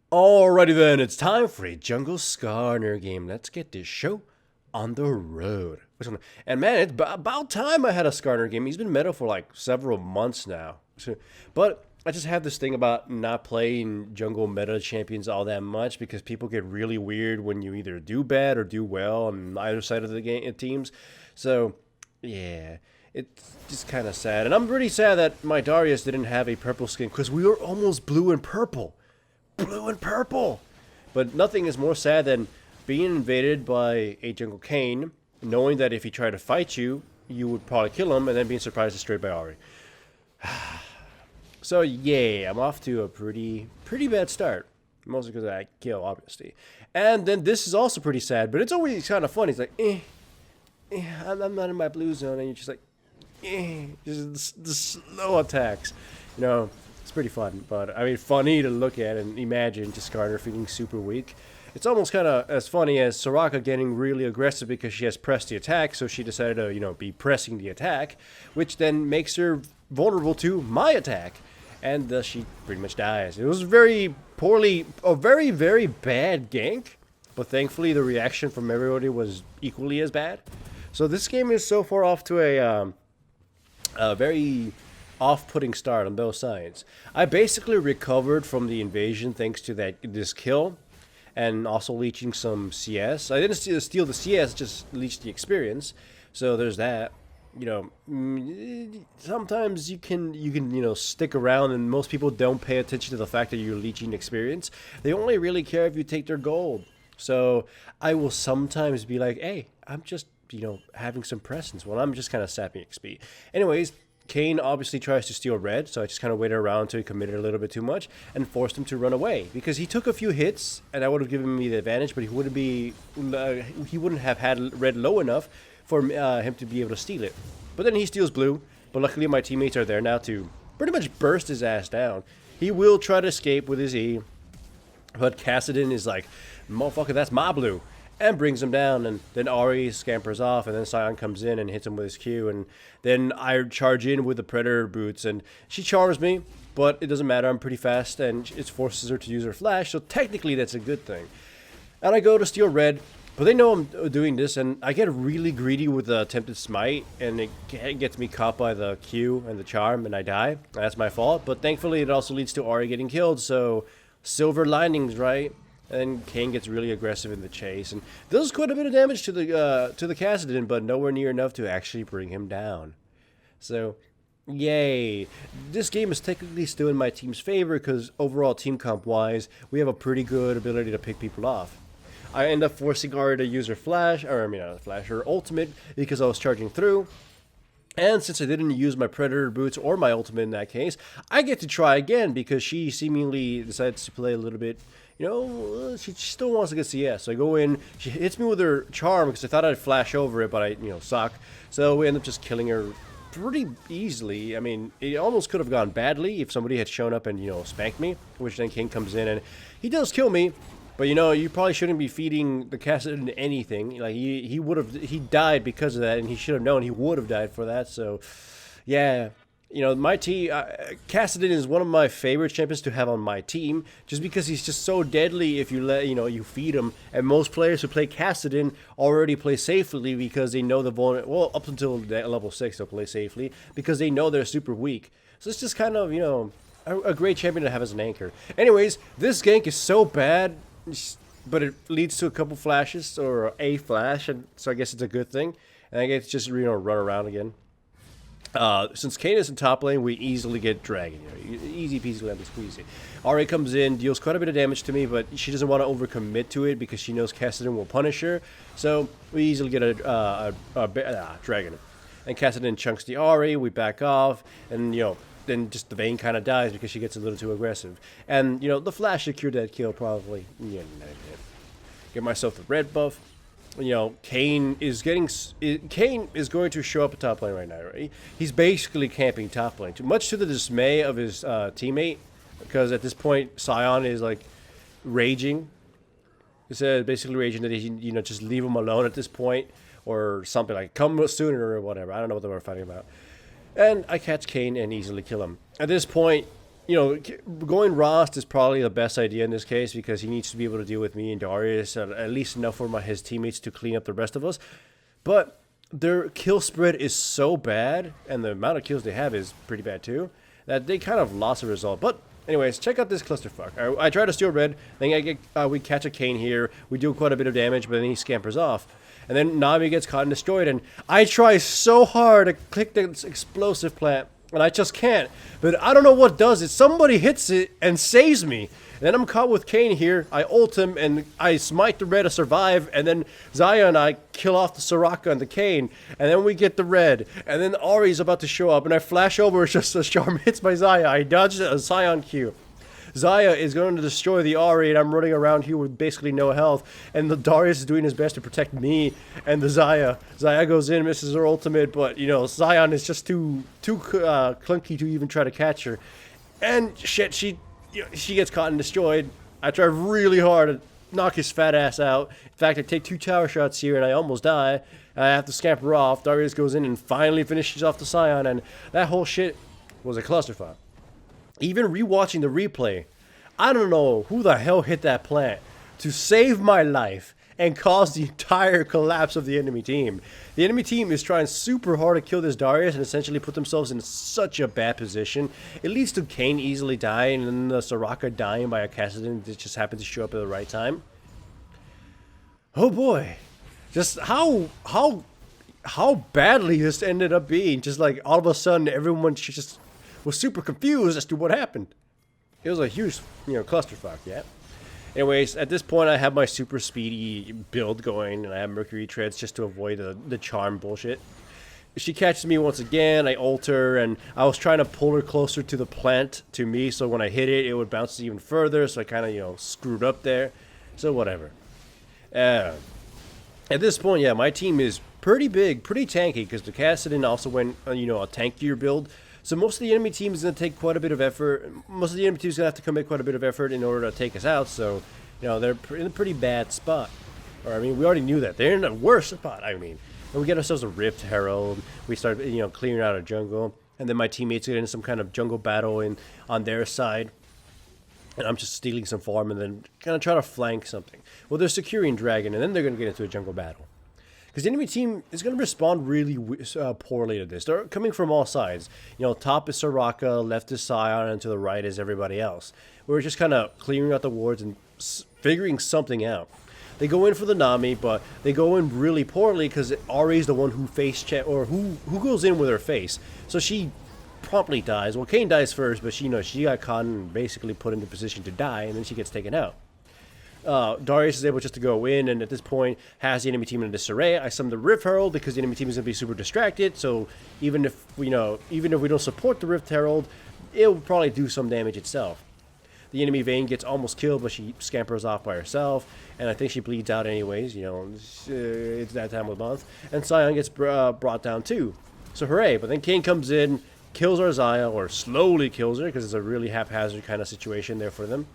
Alrighty then, it's time for a Jungle Skarner game. Let's get this show on the road. And man, it's about time I had a Skarner game. He's been meta for like several months now. But I just have this thing about not playing jungle meta champions all that much because people get really weird when you either do bad or do well on either side of the game teams. So, yeah, it's just kind of sad. And I'm pretty sad that my Darius didn't have a purple skin because we were almost blue and purple. Blue and purple. But nothing is more sad than being invaded by a jungle Kane, knowing that if he tried to fight you, you would probably kill him, and then being surprised destroyed by Ari. So yeah, I'm off to a pretty bad start. Mostly because I kill, obviously. And then this is also pretty sad, but it's always kind of funny. It's like, I'm not in my blue zone, and you're just like, just the slow attacks. You know, it's pretty fun, but I mean, funny to look at and imagine just Skarner feeling super weak. It's almost kind of as funny as Soraka getting really aggressive because she has pressed the attack, so she decided to, be pressing the attack, which then makes her vulnerable to my attack, and thus she pretty much dies. It was a very, very bad gank, but thankfully the reaction from everybody was equally as bad. So this game is so far off to a very off-putting start on both sides. I basically recovered from the invasion thanks to this kill, and also leeching some CS. I didn't steal the CS, just leech the experience. So there's that. Sometimes you can stick around, and most people don't pay attention to the fact that you're leeching experience. They only really care if you take their gold. So I will sometimes be like, hey, I'm just having some presence. Well, I'm just kind of sapping XP. Anyways, Kane obviously tries to steal red, so I just kind of waited around until he committed a little bit too much and forced him to run away because he took a few hits and that would have given me the advantage, but he wouldn't have had red low enough for him to be able to steal it. But then he steals blue, but luckily my teammates are there now to pretty much burst his ass down. He will try to escape with his E, but Kassadin is like, motherfucker, that's my blue, and brings him down, and then Ari scampers off, and then Sion comes in and hits him with his Q, and then I charge in with the Predator boots, and she charms me, but it doesn't matter, I'm pretty fast, and it forces her to use her flash, so technically that's a good thing. And I go to steal red, but they know I'm doing this, and I get really greedy with the attempted smite, and it gets me caught by the Q and the charm, and I die. That's my fault, but thankfully it also leads to Ari getting killed, so silver linings, right? And Kane gets really aggressive in the chase, and does quite a bit of damage to the Kassadin, but nowhere near enough to actually bring him down. So, yay! This game is technically still in my team's favor because overall team comp wise, we have a pretty good ability to pick people off. I end up forcing Ari to use her flash, her ultimate, because I was charging through. And since I didn't use my Predator boots or my ultimate in that case, I get to try again because she seemingly decides to play a little bit. She still wants to get CS. So I go in, she hits me with her charm because I thought I'd flash over it, but I, suck. So we end up just killing her pretty easily. I mean, it almost could have gone badly if somebody had shown up and, spanked me, which then King comes in and he does kill me. But you probably shouldn't be feeding the Kassadin anything. Like he died because of that, and he should have known he would have died for that. So, yeah, my team, Kassadin is one of my favorite champions to have on my team, just because he's just so deadly if you you feed him. And most players who play Kassadin already play safely because they know up until level 6 they'll play safely because they know they're super weak. So it's just kind of a great champion to have as an anchor. Anyways, this gank is so bad. But it leads to a couple flashes or a flash, and so I guess it's a good thing. And I get to just run around again. Since Kane is in top lane, we easily get dragon. Easy peasy lemon squeezy. Ari comes in, deals quite a bit of damage to me, but she doesn't want to overcommit to it because she knows Kassadin will punish her. So we easily get a dragon. And Kassadin chunks the Ari. We back off, and then just the Vayne kind of dies because she gets a little too aggressive. And, the flash secured that kill probably. Get myself the red buff. Kane is going to show up at top lane right now, right? He's basically camping top lane, much to the dismay of his teammate, because at this point, Sion is, raging. He's basically raging that he, just leave him alone at this point, or something like, come sooner or whatever. I don't know what they were fighting about. And I catch Kane and easily kill him. At this point, going Rost is probably the best idea in this case because he needs to be able to deal with me and Darius at least enough for his teammates to clean up the rest of us. But their kill spread is so bad, and the amount of kills they have is pretty bad too, that they kind of lost the result. But anyways, check out this clusterfuck. I try to steal red, then we catch a Kayn here, we do quite a bit of damage, but then he scampers off. And then Nami gets caught and destroyed, and I try so hard to click this explosive plant, and I just can't. But I don't know what does it. Somebody hits it and saves me. And then I'm caught with Kayn here. I ult him, and I smite the red to survive, and then Xayah and I kill off the Soraka and the Kayn, and then we get the red. And then Ahri's about to show up, and I flash over, it's just a charm hits by Xayah. I dodged a Scion Q. Xayah is going to destroy the Ahri, and I'm running around here with basically no health. And the Darius is doing his best to protect me and the Xayah. Xayah goes in, misses her ultimate, but, Scion is just too clunky to even try to catch her. And, shit, she gets caught and destroyed. I try really hard to knock his fat ass out. In fact, I take 2 tower shots here, and I almost die. I have to scamper off. Darius goes in and finally finishes off the Scion, and that whole shit was a clusterfuck. Even rewatching the replay, I don't know who the hell hit that plant to save my life and cause the entire collapse of the enemy team. The enemy team is trying super hard to kill this Darius and essentially put themselves in such a bad position. It leads to Kayn easily dying and then the Soraka dying by accident that just happened to show up at the right time. Oh boy. Just how badly this ended up being. Just like all of a sudden everyone just was super confused as to what happened. It was a huge, clusterfuck, yeah. Anyways, at this point, I have my super speedy build going, and I have Mercury Treads just to avoid the charm bullshit. She catches me once again, I ult her, and I was trying to pull her closer to the plant to me, so when I hit it, it would bounce even further, so I kind of, screwed up there. So whatever. At this point, yeah, my team is pretty big, pretty tanky, because the Kassadin also went, a tankier build. So most of the enemy team is going to take quite a bit of effort. Most of the enemy team is going to have to commit quite a bit of effort in order to take us out. So, they're in a pretty bad spot. Or, we already knew that. They're in a worse spot, And we get ourselves a Rift Herald. We start, clearing out a jungle. And then my teammates get into some kind of jungle battle on their side. And I'm just stealing some farm and then kind of try to flank something. Well, they're securing Dragon, and then they're going to get into a jungle battle. Because the enemy team is going to respond really poorly to this. They're coming from all sides. Top is Soraka, left is Scion, and to the right is everybody else. We're just kind of clearing out the wards and figuring something out. They go in for the Nami, but they go in really poorly because Ahri is the one who who goes in with her face. So she promptly dies. Well, Kayn dies first, but she got caught and basically put into position to die, and then she gets taken out. Darius is able just to go in, and at this point has the enemy team in disarray. I summon the Rift Herald because the enemy team is going to be super distracted. So even if we don't support the Rift Herald, it will probably do some damage itself. The enemy Vayne gets almost killed, but she scampers off by herself, and I think she bleeds out anyways. It's that time of the month, and Scion gets brought down too. So hooray! But then Kayn comes in, kills our Xayah, or slowly kills her because it's a really haphazard kind of situation there for them.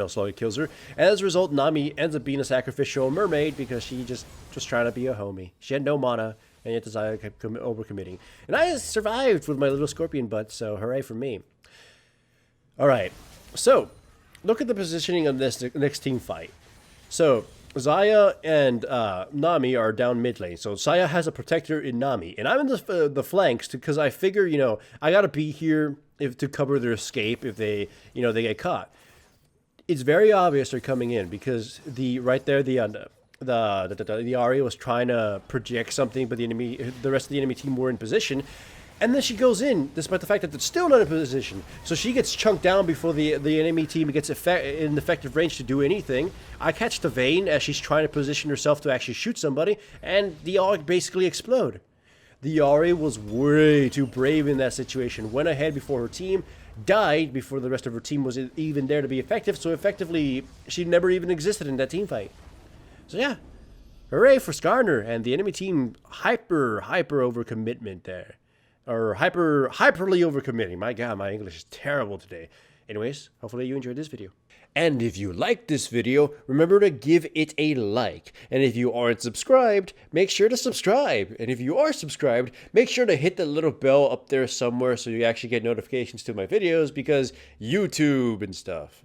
Slowly kills her. And as a result, Nami ends up being a sacrificial mermaid because she just trying to be a homie. She had no mana, and yet the Xayah kept overcommitting. And I survived with my little scorpion butt, so hooray for me. Alright, so look at the positioning of this next team fight. So Xayah and Nami are down mid lane. So Xayah has a protector in Nami, and I'm in the flanks because I figure, I gotta be here to cover their escape if they get caught. It's very obvious they're coming in because the Ahri was trying to project something, but the rest of the enemy team were in position, and then she goes in despite the fact that they're still not in position. So she gets chunked down before the enemy team gets in effective range to do anything. I catch the Vayne as she's trying to position herself to actually shoot somebody, and the AUG basically explode. The Ahri was way too brave in that situation. Went ahead before her team. Died before the rest of her team was even there to be effective, so effectively she never even existed in that team fight. So yeah, hooray for Skarner and the enemy team hyper overcommitment there. Or hyperly overcommitting. My god, my English is terrible today. Anyways, hopefully you enjoyed this video. And if you like this video, remember to give it a like. And if you aren't subscribed, make sure to subscribe. And if you are subscribed, make sure to hit the little bell up there somewhere so you actually get notifications to my videos, because YouTube and stuff.